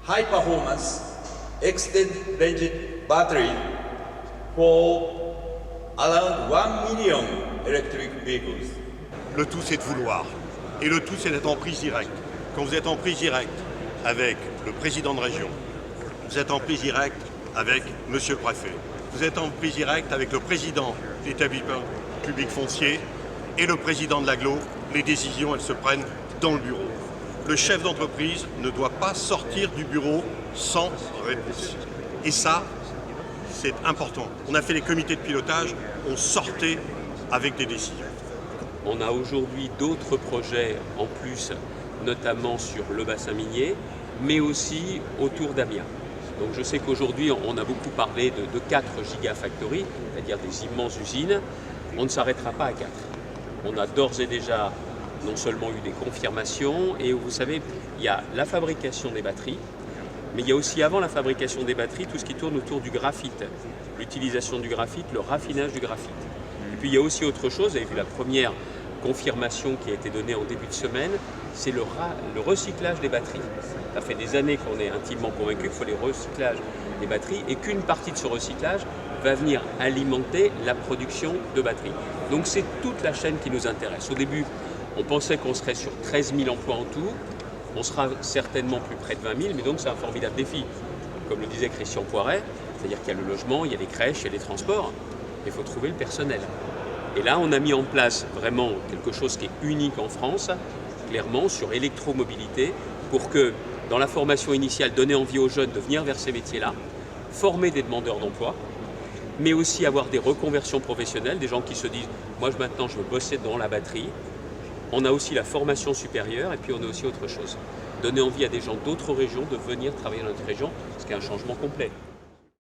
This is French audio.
high performance extended range battery for around 1 million electric vehicles. Le tout, c'est de vouloir. Et le tout, c'est d'être en prise directe. Quand vous êtes en prise directe avec le président de région, vous êtes en prise directe avec monsieur le préfet, vous êtes en prise directe avec le président de l'établissement public foncier et le président de l'agglo, les décisions, elles se prennent dans le bureau. Le chef d'entreprise ne doit pas sortir du bureau sans réponse. Et ça, c'est important. On a fait les comités de pilotage, on sortait avec des décisions. On a aujourd'hui d'autres projets en plus, notamment sur le bassin minier, mais aussi autour d'Amiens. Donc je sais qu'aujourd'hui, on a beaucoup parlé de 4 gigafactories, c'est-à-dire des immenses usines. On ne s'arrêtera pas à 4. On a d'ores et déjà non seulement eu des confirmations, et vous savez, il y a la fabrication des batteries, mais il y a aussi avant la fabrication des batteries tout ce qui tourne autour du graphite, l'utilisation du graphite, le raffinage du graphite. Et puis il y a aussi autre chose, vous avez vu la première confirmation qui a été donnée en début de semaine, c'est le recyclage des batteries. Ça fait des années qu'on est intimement convaincu qu'il faut les recyclages des batteries et qu'une partie de ce recyclage va venir alimenter la production de batteries. Donc c'est toute la chaîne qui nous intéresse. Au début, on pensait qu'on serait sur 13 000 emplois en tout, on sera certainement plus près de 20 000, mais donc c'est un formidable défi. Comme le disait Christian Poiret, c'est-à-dire qu'il y a le logement, il y a les crèches, il y a les transports, il faut trouver le personnel. Et là, on a mis en place vraiment quelque chose qui est unique en France, clairement sur électromobilité, pour que dans la formation initiale, donner envie aux jeunes de venir vers ces métiers-là, former des demandeurs d'emploi, mais aussi avoir des reconversions professionnelles, des gens qui se disent « moi maintenant je veux bosser dans la batterie ». On a aussi la formation supérieure et puis on a aussi autre chose. Donner envie à des gens d'autres régions de venir travailler dans notre région, ce qui est un changement complet.